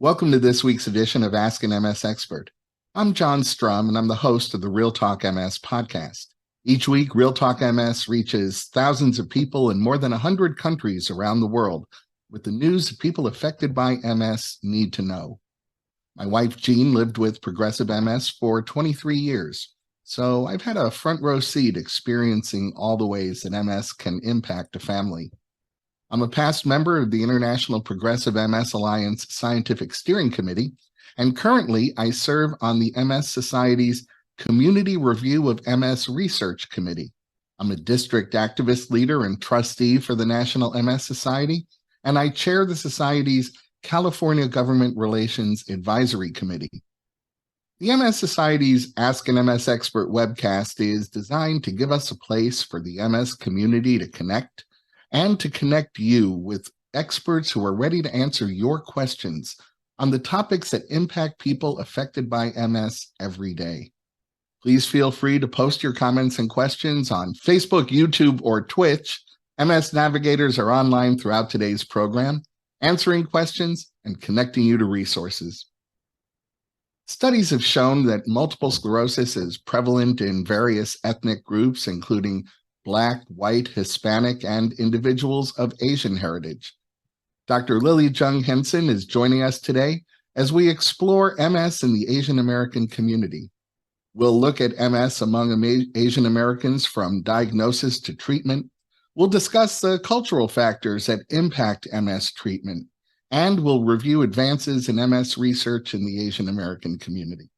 Welcome to this week's edition of Ask an MS Expert. I'm John Strum, and I'm the host of the Real Talk MS podcast. Each week, Real Talk MS reaches thousands of people in more than 100 countries around the world with the news that people affected by MS need to know. My wife, Jean, lived with progressive MS for 23 years, so I've had a front row seat experiencing all the ways that MS can impact a family. I'm a past member of the International Progressive MS Alliance Scientific Steering Committee, and currently I serve on the MS Society's Community Review of MS Research Committee. I'm a district activist leader and trustee for the National MS Society, and I chair the Society's California Government Relations Advisory Committee. The MS Society's Ask an MS Expert webcast is designed to give us a place for the MS community to connect and to connect you with experts who are ready to answer your questions on the topics that impact people affected by MS every day. Please feel free to post your comments and questions on Facebook, YouTube, or Twitch. MS Navigators are online throughout today's program, answering questions and connecting you to resources. Studies have shown that multiple sclerosis is prevalent in various ethnic groups, including Black, white, Hispanic, and individuals of Asian heritage. Dr. Lily Jung Henson is joining us today as we explore MS in the Asian American community. We'll look at MS among Asian Americans from diagnosis to treatment. We'll discuss the cultural factors that impact MS treatment, and we'll review advances in MS research in the Asian American community.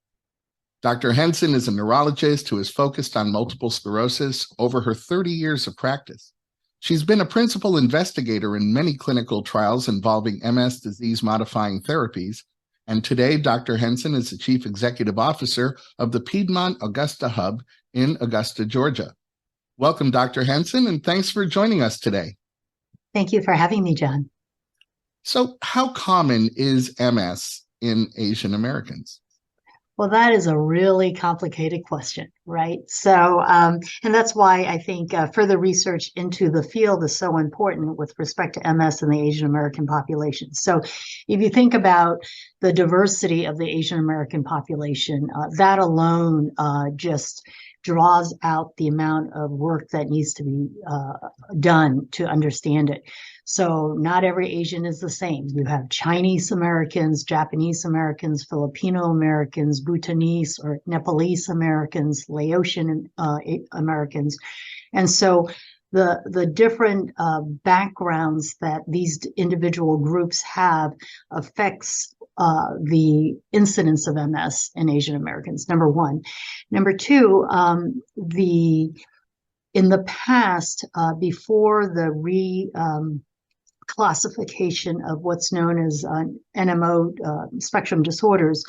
Dr. Henson is a neurologist who has focused on multiple sclerosis over her 30 years of practice. She's been a principal investigator in many clinical trials involving MS disease-modifying therapies, and today Dr. Henson is the Chief Executive Officer of the Piedmont Augusta Hub in Augusta, Georgia. Welcome, Dr. Henson, and thanks for joining us today. Thank you for having me, John. So, how common is MS in Asian Americans? Well, that is a really complicated question, right? So, and that's why I think further research into the field is so important with respect to MS in the Asian American population. So, if you think about the diversity of the Asian American population, that alone just draws out the amount of work that needs to be done to understand it. So not every Asian is the same. You have Chinese Americans, Japanese Americans, Filipino Americans, Bhutanese or Nepalese Americans, Laotian Americans. And so the different backgrounds that these individual groups have affects the incidence of MS in Asian Americans, number one. Number two, in the past, before the classification of what's known as NMO spectrum disorders,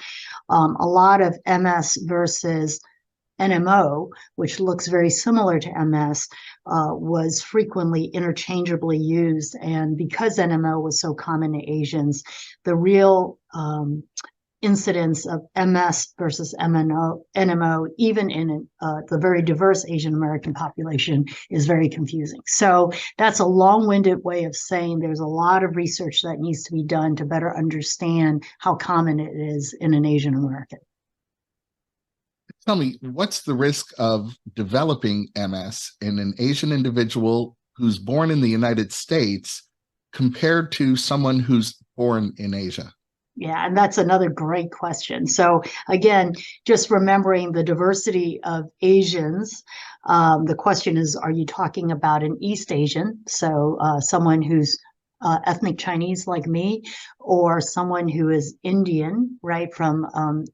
a lot of MS versus NMO, which looks very similar to MS, was frequently interchangeably used. And because NMO was so common in Asians, the real incidence of MS versus NMO, even in the very diverse Asian American population, is very confusing. So that's a long-winded way of saying there's a lot of research that needs to be done to better understand how common it is in an Asian American. Tell me, what's the risk of developing MS in an Asian individual who's born in the United States compared to someone who's born in Asia? Yeah, and that's another great question. So again, just remembering the diversity of Asians, the question is, are you talking about an East Asian, so someone who's ethnic Chinese like me, or someone who is Indian, right, from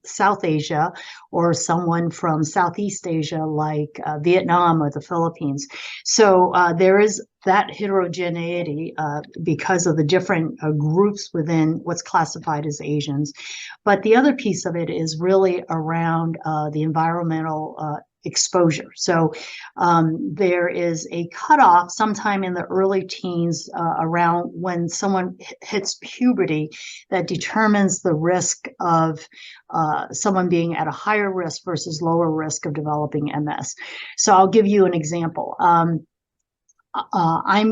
South Asia, or someone from Southeast Asia like Vietnam or the Philippines. So there is that heterogeneity because of the different groups within what's classified as Asians. But the other piece of it is really around the environmental exposure. So there is a cutoff sometime in the early teens around when someone hits puberty that determines the risk of someone being at a higher risk versus lower risk of developing MS. So I'll give you an example. I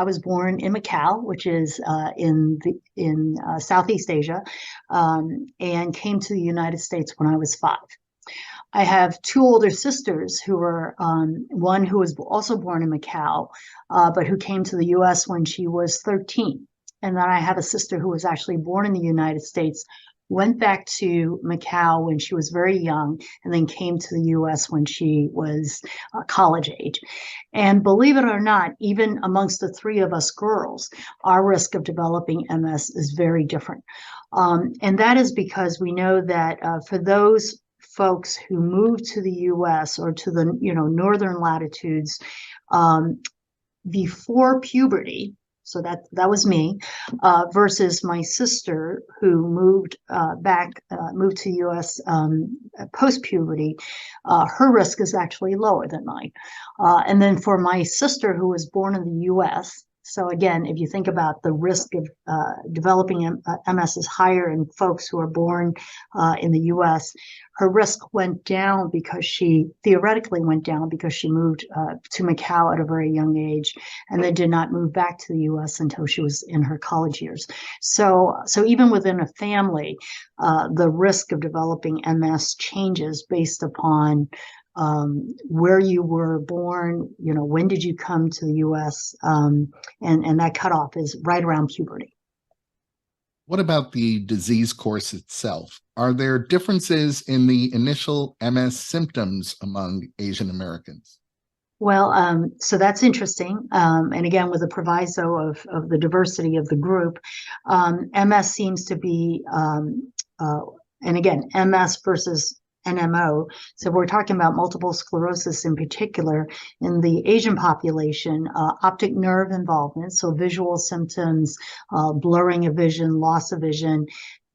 was born in Macau, which is in Southeast Asia, and came to the United States when I was 5. I have 2 older sisters who were one who was also born in Macau, but who came to the U.S. when she was 13. And then I have a sister who was actually born in the United States, went back to Macau when she was very young, and then came to the U.S. when she was college age. And believe it or not, even amongst the 3 of us girls, our risk of developing MS is very different. And that is because we know that for those folks who move to the U.S. or to the northern latitudes before puberty, so that was me, versus my sister who moved to U.S. Post puberty, her risk is actually lower than mine. And then for my sister who was born in the U.S. So again, if you think about the risk of developing MS is higher in folks who are born in the U.S., her risk went down because she theoretically went down because she moved to Macau at a very young age, and then did not move back to the U.S. until she was in her college years. So even within a family, the risk of developing MS changes based upon where you were born, when did you come to the U.S., and that cutoff is right around puberty. What about the disease course itself? Are there differences in the initial MS symptoms among Asian Americans? Well, so that's interesting. And again, with the proviso of the diversity of the group, MS seems to be, and again, MS versus NMO. So we're talking about multiple sclerosis in particular. In the Asian population, optic nerve involvement, so visual symptoms, blurring of vision, loss of vision,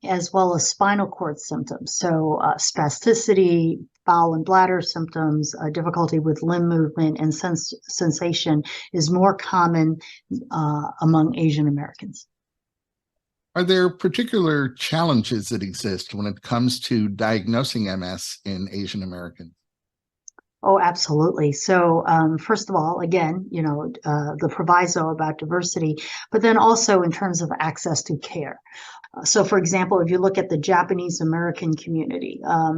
as well as spinal cord symptoms. So spasticity, bowel and bladder symptoms, difficulty with limb movement and sensation is more common among Asian Americans. Are there particular challenges that exist when it comes to diagnosing MS in Asian Americans? Oh, absolutely. So first of all, again, the proviso about diversity, but then also in terms of access to care. So, for example, if you look at the Japanese American community, a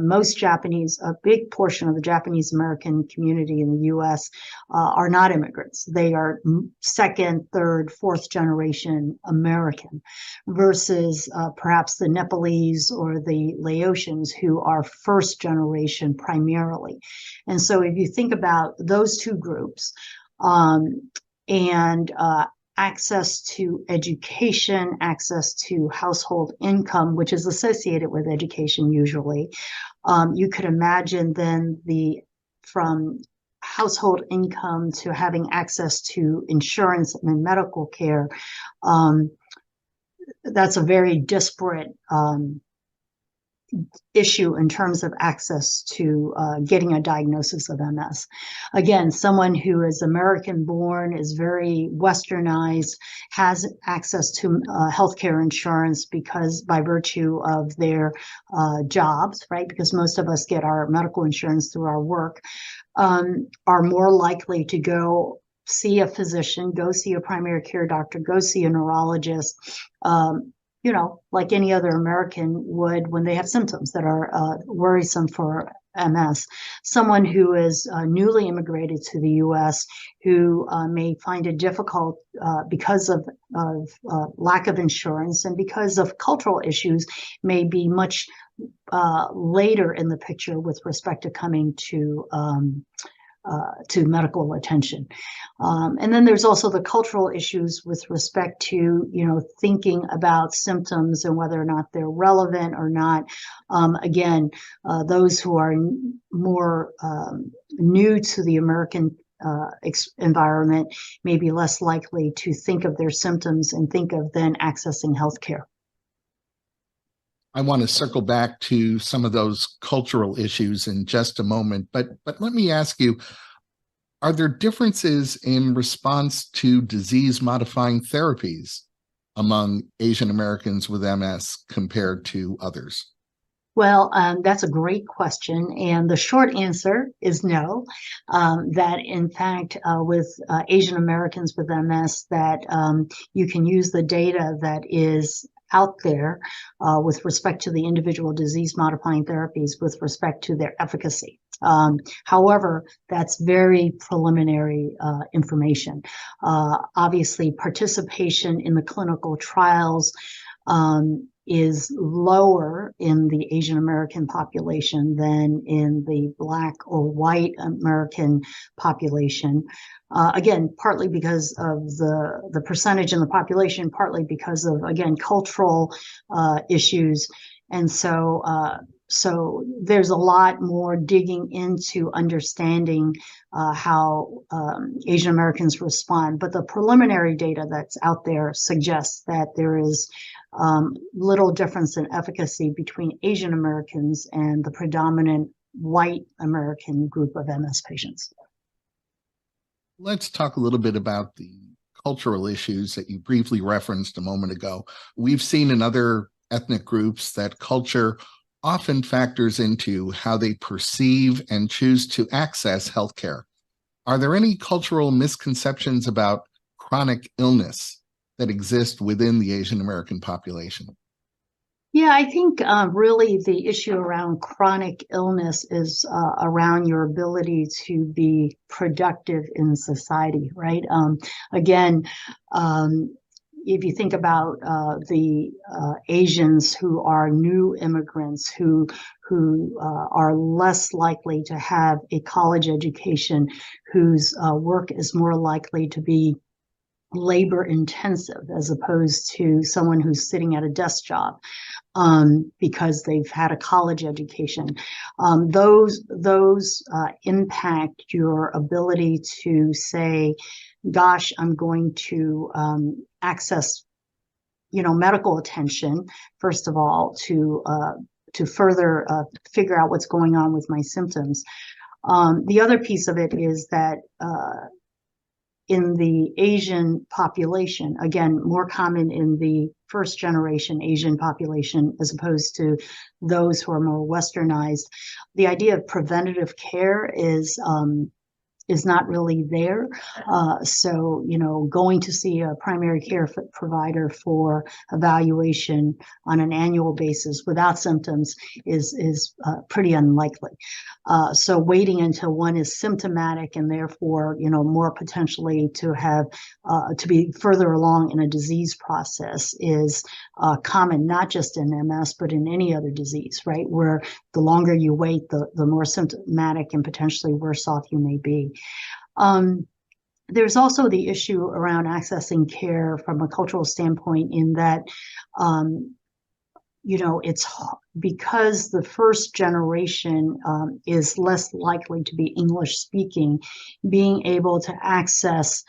big portion of the Japanese American community in the U.S. Are not immigrants. They are 2nd, 3rd, 4th generation American, versus perhaps the Nepalese or the Laotians, who are 1st generation primarily. And so if you think about those 2 groups, and access to education, access to household income, which is associated with education usually, you could imagine then from household income to having access to insurance and medical care, that's a very disparate issue in terms of access to getting a diagnosis of MS. Again, someone who is American born, is very westernized, has access to healthcare insurance because by virtue of their jobs, right? Because most of us get our medical insurance through our work, are more likely to go see a physician, go see a primary care doctor, go see a neurologist, like any other American would when they have symptoms that are worrisome for MS. Someone who is newly immigrated to the U.S., who may find it difficult because of lack of insurance and because of cultural issues, may be much later in the picture with respect to coming to medical attention. And then there's also the cultural issues with respect to, thinking about symptoms and whether or not they're relevant or not. Again, those who are more new to the American environment may be less likely to think of their symptoms and think of then accessing healthcare. I want to circle back to some of those cultural issues in just a moment, but let me ask you, are there differences in response to disease-modifying therapies among Asian Americans with MS compared to others? Well, that's a great question. And the short answer is no. That in fact, with Asian Americans with MS, that you can use the data that is out there with respect to the individual disease modifying therapies with respect to their efficacy. However, that's very preliminary information. Obviously, participation in the clinical trials is lower in the Asian American population than in the Black or white American population. Again, partly because of the percentage in the population, partly because of, again, cultural issues. And so there's a lot more digging into understanding how Asian Americans respond. But the preliminary data that's out there suggests that there is little difference in efficacy between Asian Americans and the predominant white American group of MS patients. Let's talk a little bit about the cultural issues that you briefly referenced a moment ago. We've seen in other ethnic groups that culture often factors into how they perceive and choose to access healthcare. Are there any cultural misconceptions about chronic illness that exist within the Asian American population? Yeah, I think really the issue around chronic illness is around your ability to be productive in society, right? Again, if you think about the Asians who are new immigrants who are less likely to have a college education, whose work is more likely to be labor intensive as opposed to someone who's sitting at a desk job because they've had a college education. Those impact your ability to say, gosh, I'm going to access, medical attention, first of all, to further figure out what's going on with my symptoms. The other piece of it is that in the Asian population, again, more common in the first generation Asian population as opposed to those who are more westernized, the idea of preventative care is not really there. So, going to see a primary care provider for evaluation on an annual basis without symptoms is pretty unlikely. So waiting until one is symptomatic and therefore, more potentially to have to be further along in a disease process is common, not just in MS, but in any other disease, right? Where the longer you wait, the more symptomatic and potentially worse off you may be. There's also the issue around accessing care from a cultural standpoint in that, it's because the first generation is less likely to be English speaking, being able to access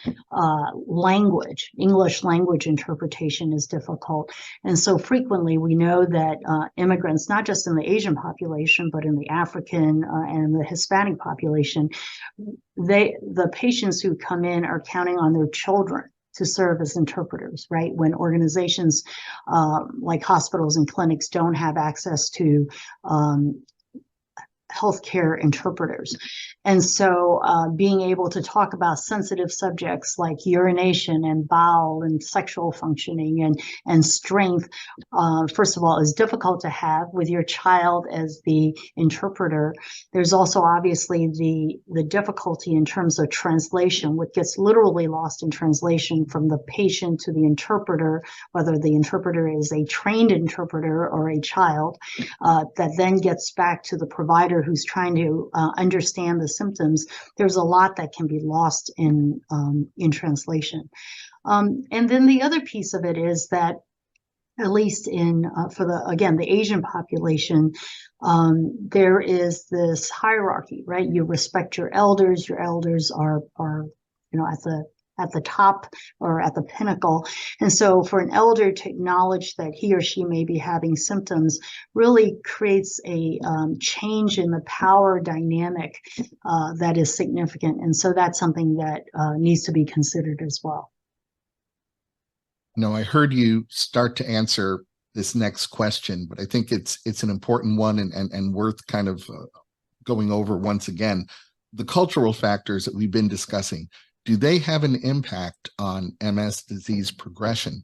English language interpretation is difficult. And so frequently we know that immigrants, not just in the Asian population, but in the African and the Hispanic population, the patients who come in are counting on their children to serve as interpreters, right? When organizations like hospitals and clinics don't have access to healthcare interpreters. And so being able to talk about sensitive subjects like urination and bowel and sexual functioning and strength, first of all, is difficult to have with your child as the interpreter. There's also obviously the difficulty in terms of translation, what gets literally lost in translation from the patient to the interpreter, whether the interpreter is a trained interpreter or a child, that then gets back to the provider who's trying to understand the symptoms. There's a lot that can be lost in translation. And then the other piece of it is that, at least for the Asian population, there is this hierarchy, right? You respect your elders. Your elders are at the top or at the pinnacle. And so for an elder to acknowledge that he or she may be having symptoms really creates a change in the power dynamic that is significant. And so that's something that needs to be considered as well. I heard you start to answer this next question, but I think it's an important one and worth kind of going over once again. The cultural factors that we've been discussing, do they have an impact on MS disease progression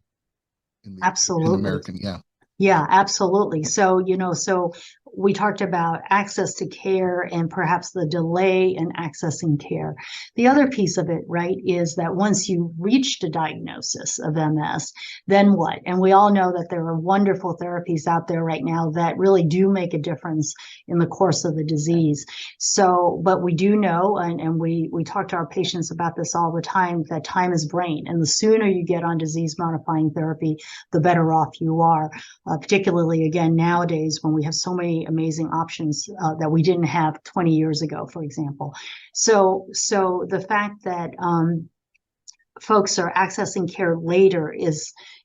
in the Absolutely. American? Yeah. Yeah, absolutely. So, so we talked about access to care and perhaps the delay in accessing care. The other piece of it, right, is that once you reached a diagnosis of MS, then what? And we all know that there are wonderful therapies out there right now that really do make a difference in the course of the disease. So, but we do know, and we talk to our patients about this all the time, that time is brain. And the sooner you get on disease modifying therapy, the better off you are. Particularly, again, nowadays when we have so many amazing options that we didn't have 20 years ago, for example. So the fact that folks are accessing care later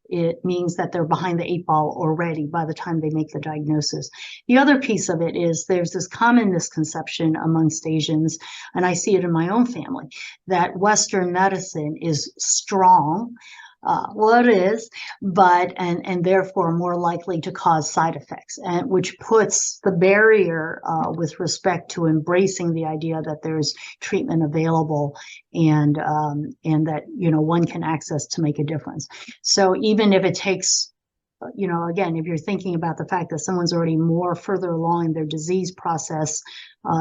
it means that they're behind the 8 ball already by the time they make the diagnosis. The other piece of it is there's this common misconception amongst Asians, and I see it in my own family, that Western medicine is strong. Well, it is, but and therefore more likely to cause side effects, and which puts the barrier with respect to embracing the idea that there's treatment available and that one can access to make a difference. So even if it takes, again, if you're thinking about the fact that someone's already more further along in their disease process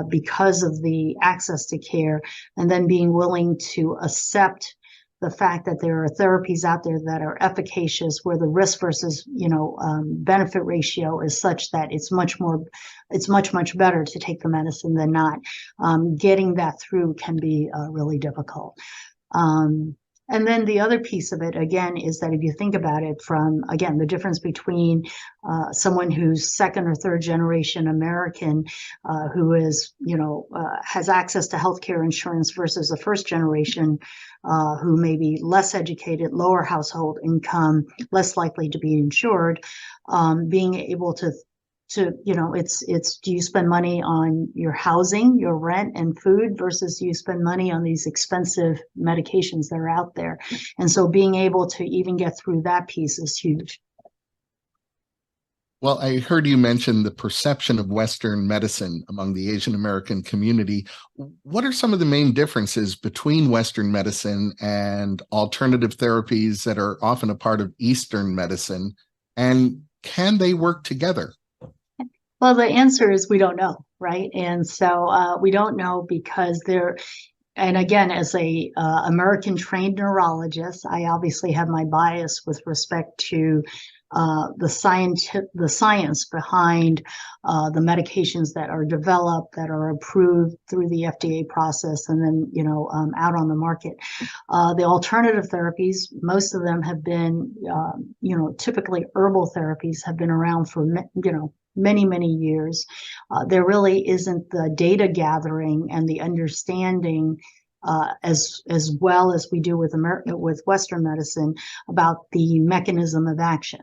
because of the access to care, and then being willing to accept the fact that there are therapies out there that are efficacious where the risk versus benefit ratio is such that it's much better to take the medicine than not. Getting that through can be really difficult. And then the other piece of it, again, is that if you think about it from, again, the difference between someone who's second or third generation American who is, has access to healthcare insurance versus a first generation who may be less educated, lower household income, less likely to be insured, being able to it's do you spend money on your housing, your rent and food versus you spend money on these expensive medications that are out there. And so being able to even get through that piece is huge. Well, I heard you mention the perception of Western medicine among the Asian American community. What are some of the main differences between Western medicine and alternative therapies that are often a part of Eastern medicine? And can they work together? Well, the answer is we don't know, right? And so we don't know because and again, as a American trained neurologist, I obviously have my bias with respect to the science behind the medications that are developed, that are approved through the FDA process, and then out on the market. The alternative therapies, most of them have been, typically herbal therapies, have been around for many years. There really isn't the data gathering and the understanding as well as we do with Western medicine about the mechanism of action.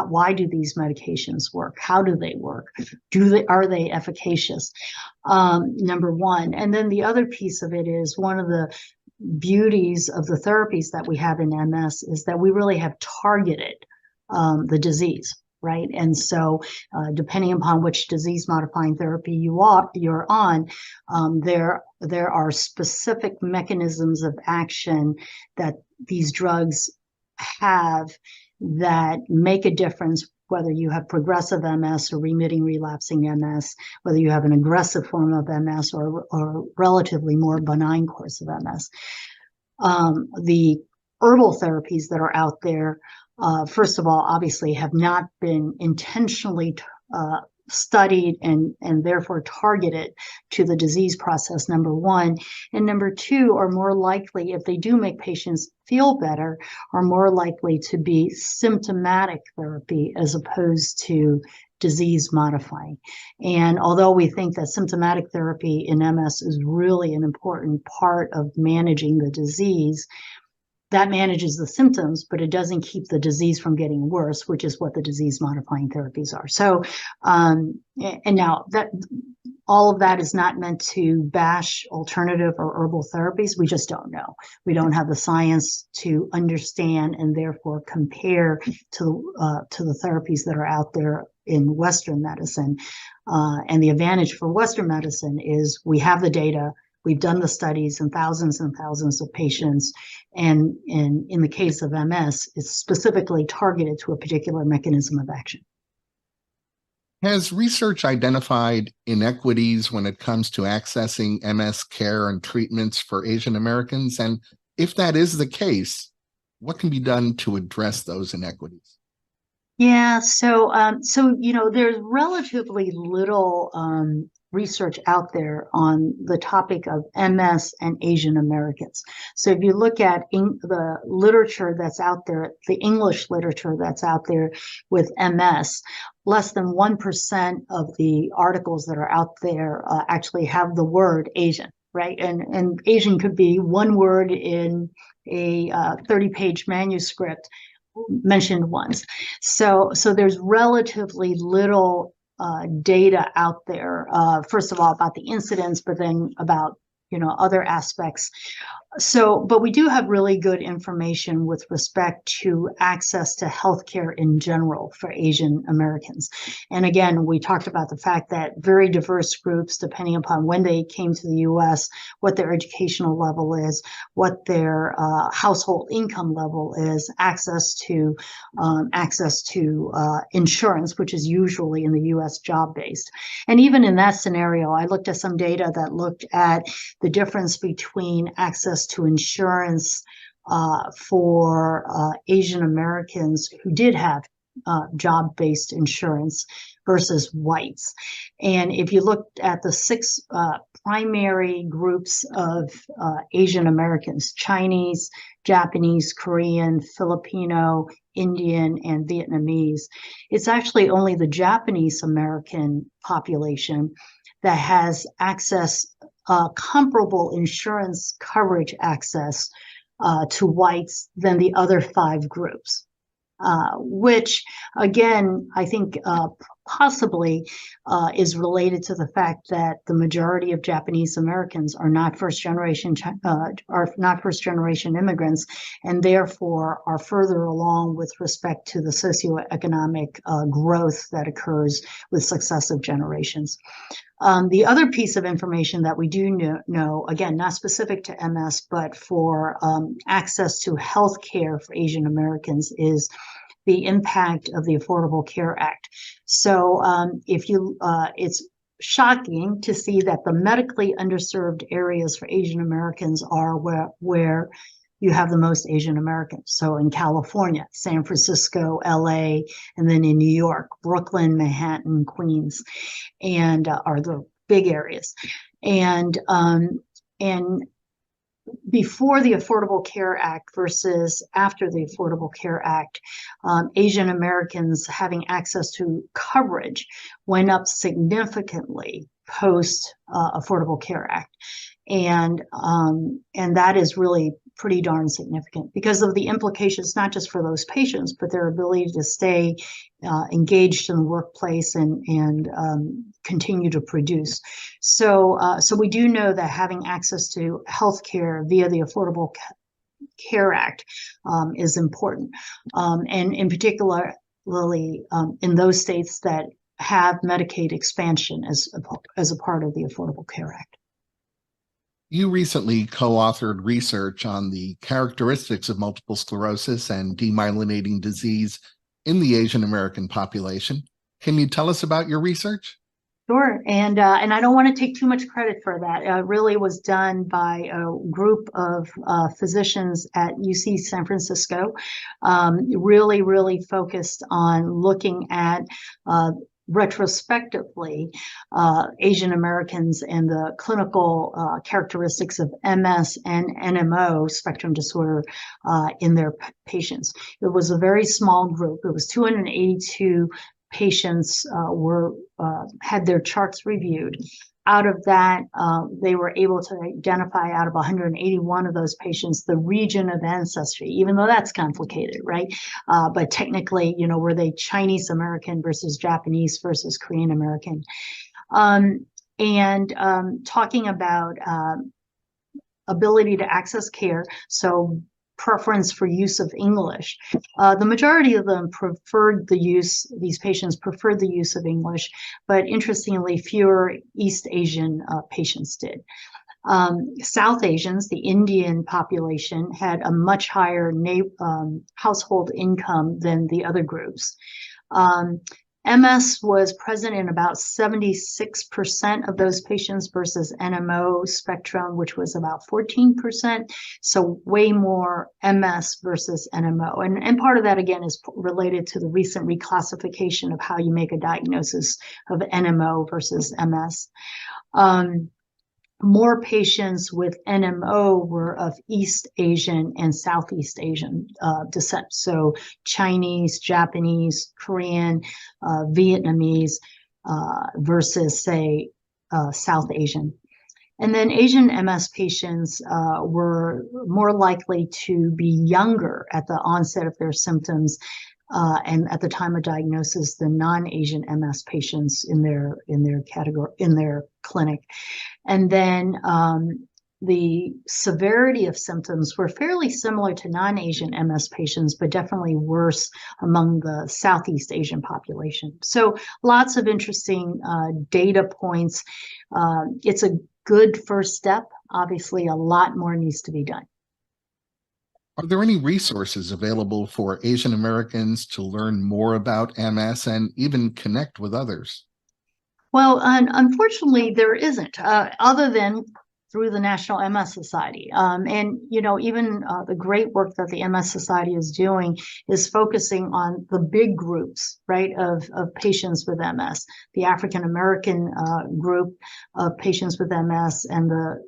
Why do these medications work? How do they work? Are they efficacious? Number one. And then the other piece of it is one of the beauties of the therapies that we have in MS is that we really have targeted the disease. Right. And so depending upon which disease modifying therapy you're on, there are specific mechanisms of action that these drugs have that make a difference, whether you have progressive MS or remitting relapsing MS, whether you have an aggressive form of MS or relatively more benign course of MS. The herbal therapies that are out there, first of all, obviously have not been intentionally studied and therefore targeted to the disease process, number one. And number two, are more likely, if they do make patients feel better, are more likely to be symptomatic therapy as opposed to disease modifying. And although we think that symptomatic therapy in MS is really an important part of managing the disease, that manages the symptoms, but it doesn't keep the disease from getting worse, which is what the disease modifying therapies are. So, and now that all of that is not meant to bash alternative or herbal therapies. We just don't know. We don't have the science to understand and therefore compare to the therapies that are out there in Western medicine. And the advantage for Western medicine is we have the data. We've done the studies in thousands and thousands of patients. And in the case of MS, it's specifically targeted to a particular mechanism of action. Has research identified inequities when it comes to accessing MS care and treatments for Asian Americans? And if that is the case, what can be done to address those inequities? Yeah, so there's relatively little research out there on the topic of MS and Asian Americans. So if you look at the literature that's out there, the English literature that's out there with MS, less than 1% of the articles that are out there actually have the word Asian, right? And Asian could be one word in a 30-page manuscript mentioned once. So there's relatively little data out there, first of all, about the incidents, but then about other aspects. But we do have really good information with respect to access to healthcare in general for Asian Americans. And again, we talked about the fact that very diverse groups, depending upon when they came to the U.S., what their educational level is, what their household income level is, access to insurance, which is usually in the U.S. job-based. And even in that scenario, I looked at some data that looked at the difference between access to insurance for Asian Americans who did have job-based insurance versus whites. And if you looked at the 6 primary groups of Asian Americans, Chinese, Japanese, Korean, Filipino, Indian, and Vietnamese, it's actually only the Japanese American population that has access, comparable insurance coverage access to whites than the other 5 groups, which again, I think possibly is related to the fact that the majority of Japanese Americans are not first generation immigrants, and therefore are further along with respect to the socioeconomic growth that occurs with successive generations. The other piece of information that we do know, again, not specific to MS, but for access to health care for Asian Americans, is the impact of the Affordable Care Act. So it's shocking to see that the medically underserved areas for Asian Americans are where you have the most Asian Americans. So in California, San Francisco, LA, and then in New York, Brooklyn, Manhattan, Queens, and are the big areas. And before the Affordable Care Act versus after the Affordable Care Act, Asian Americans having access to coverage went up significantly post Affordable Care Act. And that is really pretty darn significant because of the implications, not just for those patients, but their ability to stay engaged in the workplace and continue to produce. So we do know that having access to healthcare via the Affordable Care Act is important, and in particular, in those states that have Medicaid expansion as a part of the Affordable Care Act. You recently co-authored research on the characteristics of multiple sclerosis and demyelinating disease in the Asian American population. Can you tell us about your research? Sure, and I don't want to take too much credit for that. It really was done by a group of physicians at UC San Francisco, really focused on looking at retrospectively Asian Americans and the clinical characteristics of MS and NMO spectrum disorder in their patients. It was a very small group. It was 282 patients had their charts reviewed. Out of that, they were able to identify out of 181 of those patients the region of ancestry, even though that's complicated, right? But technically, were they Chinese American versus Japanese versus Korean American? and talking about ability to access care, so preference for use of English. The majority of them preferred the use, these patients preferred the use of English, but interestingly, fewer East Asian patients did. South Asians, the Indian population, had a much higher household income than the other groups. MS was present in about 76% of those patients versus NMO spectrum, which was about 14%. So way more MS versus NMO. And part of that, again, is related to the recent reclassification of how you make a diagnosis of NMO versus MS. More patients with NMO were of East Asian and Southeast Asian descent. So Chinese, Japanese, Korean, Vietnamese versus, say, South Asian. And then Asian MS patients were more likely to be younger at the onset of their symptoms and at the time of diagnosis than non-Asian MS patients in their category, in their clinic. And then the severity of symptoms were fairly similar to non-Asian MS patients, but definitely worse among the Southeast Asian population. So lots of interesting data points. It's a good first step. Obviously, a lot more needs to be done. Are there any resources available for Asian Americans to learn more about MS and even connect with others? Well, unfortunately, there isn't, other than through the National MS Society. And, you know, even the great work that the MS Society is doing is focusing on the big groups, right, of patients with MS, the African American group of patients with MS and the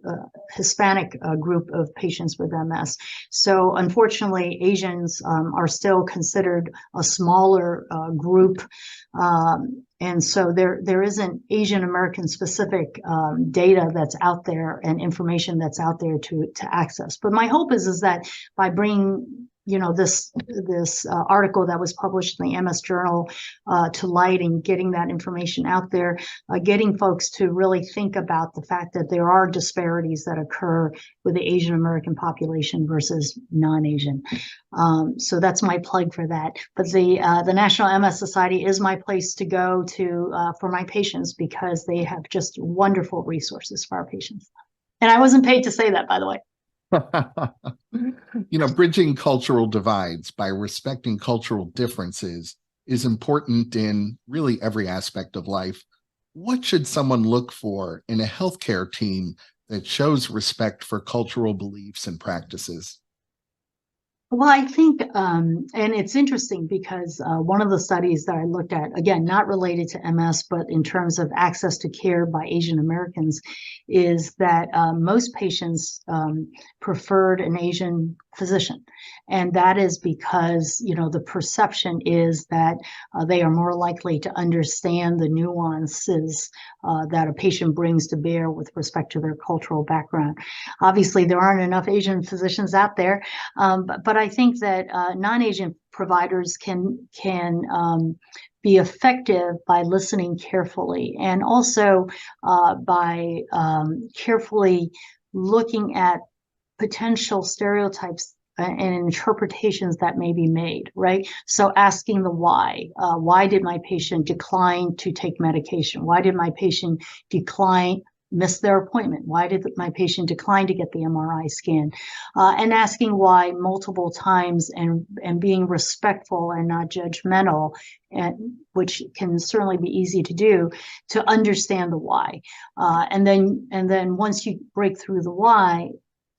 Hispanic group of patients with MS. So unfortunately, Asians are still considered a smaller group. And so there isn't Asian American specific data that's out there and information that's out there to access. But my hope is that by bringing, you know, this article that was published in the MS Journal to light and getting that information out there, getting folks to really think about the fact that there are disparities that occur with the Asian American population versus non-Asian. So that's my plug for that. But the National MS Society is my place to go to for my patients, because they have just wonderful resources for our patients. And I wasn't paid to say that, by the way. You know, bridging cultural divides by respecting cultural differences is important in really every aspect of life. What should someone look for in a healthcare team that shows respect for cultural beliefs and practices? Well, I think, and it's interesting because one of the studies that I looked at, again, not related to MS, but in terms of access to care by Asian Americans, is that most patients preferred an Asian physician. And that is because, you know, the perception is that they are more likely to understand the nuances that a patient brings to bear with respect to their cultural background. Obviously, there aren't enough Asian physicians out there, but I think that non-Asian providers can be effective by listening carefully, and also by carefully looking at potential stereotypes and interpretations that may be made, right? So asking the why. Why did my patient decline to take medication? Why did my patient miss their appointment? Why did my patient decline to get the MRI scan? And asking why multiple times, and being respectful and not judgmental, which can certainly be easy to do, to understand the why. And then once you break through the why,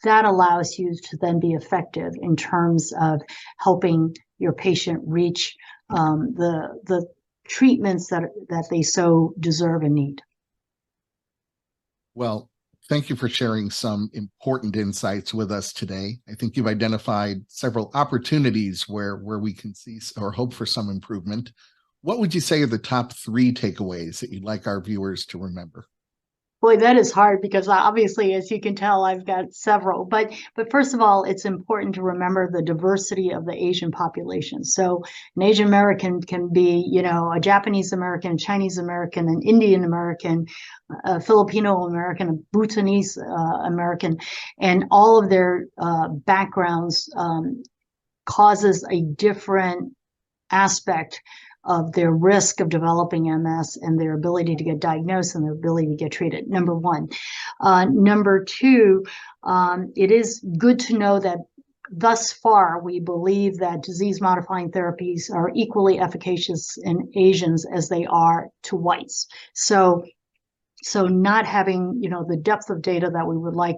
that allows you to then be effective in terms of helping your patient reach the treatments that they so deserve and need. Well, thank you for sharing some important insights with us today. I think you've identified several opportunities where we can see or hope for some improvement. What would you say are the top 3 takeaways that you'd like our viewers to remember? Boy, that is hard because obviously, as you can tell, I've got several. But first of all, it's important to remember the diversity of the Asian population. So an Asian American can be, a Japanese American, Chinese American, an Indian American, a Filipino American, a Bhutanese American, and all of their backgrounds causes a different aspect of their risk of developing MS and their ability to get diagnosed and their ability to get treated, number one. Number two, it is good to know that thus far, we believe that disease-modifying therapies are equally efficacious in Asians as they are to whites. So not having, the depth of data that we would like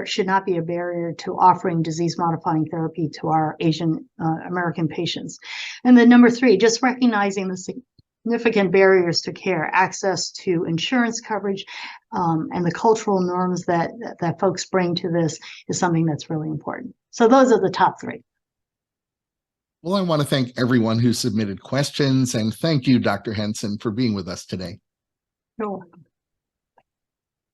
should not be a barrier to offering disease-modifying therapy to our Asian American patients. And then number three, just recognizing the significant barriers to care, access to insurance coverage, and the cultural norms that folks bring to this is something that's really important. So those are the top three. Well, I want to thank everyone who submitted questions, and thank you, Dr. Henson, for being with us today. You're welcome.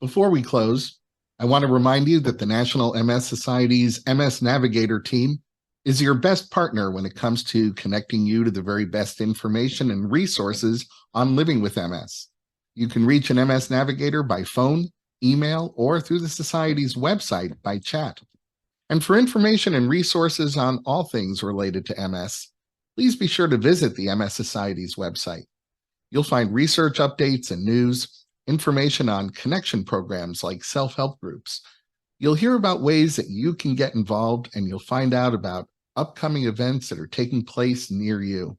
Before we close, I want to remind you that the National MS Society's MS Navigator team is your best partner when it comes to connecting you to the very best information and resources on living with MS. You can reach an MS Navigator by phone, email, or through the Society's website by chat. And for information and resources on all things related to MS, please be sure to visit the MS Society's website. You'll find research updates and news, information on connection programs like self-help groups. You'll hear about ways that you can get involved, and you'll find out about upcoming events that are taking place near you.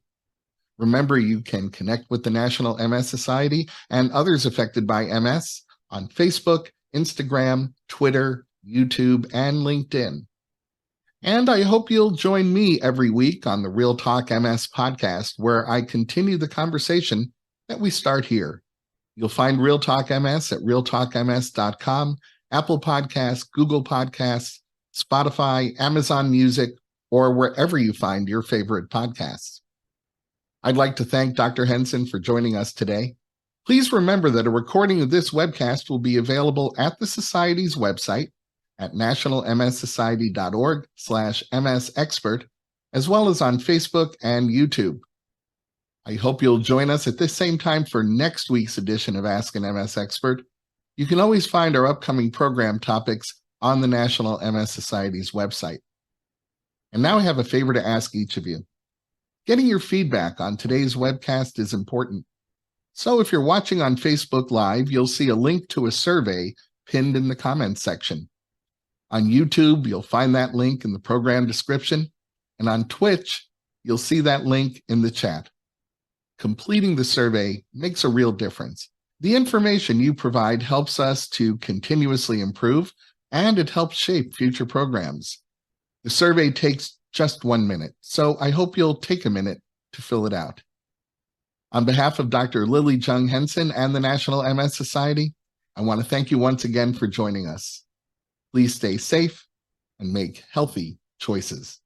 Remember, you can connect with the National MS Society and others affected by MS on Facebook, Instagram, Twitter, YouTube, and LinkedIn. And I hope you'll join me every week on the Real Talk MS podcast, where I continue the conversation that we start here. You'll find Real Talk MS at realtalkms.com, Apple Podcasts, Google Podcasts, Spotify, Amazon Music, or wherever you find your favorite podcasts. I'd like to thank Dr. Henson for joining us today. Please remember that a recording of this webcast will be available at the Society's website at nationalmssociety.org/MSexpert, as well as on Facebook and YouTube. I hope you'll join us at this same time for next week's edition of Ask an MS Expert. You can always find our upcoming program topics on the National MS Society's website. And now I have a favor to ask each of you. Getting your feedback on today's webcast is important. So if you're watching on Facebook Live, you'll see a link to a survey pinned in the comments section. On YouTube, you'll find that link in the program description. And on Twitch, you'll see that link in the chat. Completing the survey makes a real difference. The information you provide helps us to continuously improve, and it helps shape future programs. The survey takes just 1 minute, so I hope you'll take a minute to fill it out. On behalf of Dr. Lily Jung Henson and the National MS Society, I want to thank you once again for joining us. Please stay safe and make healthy choices.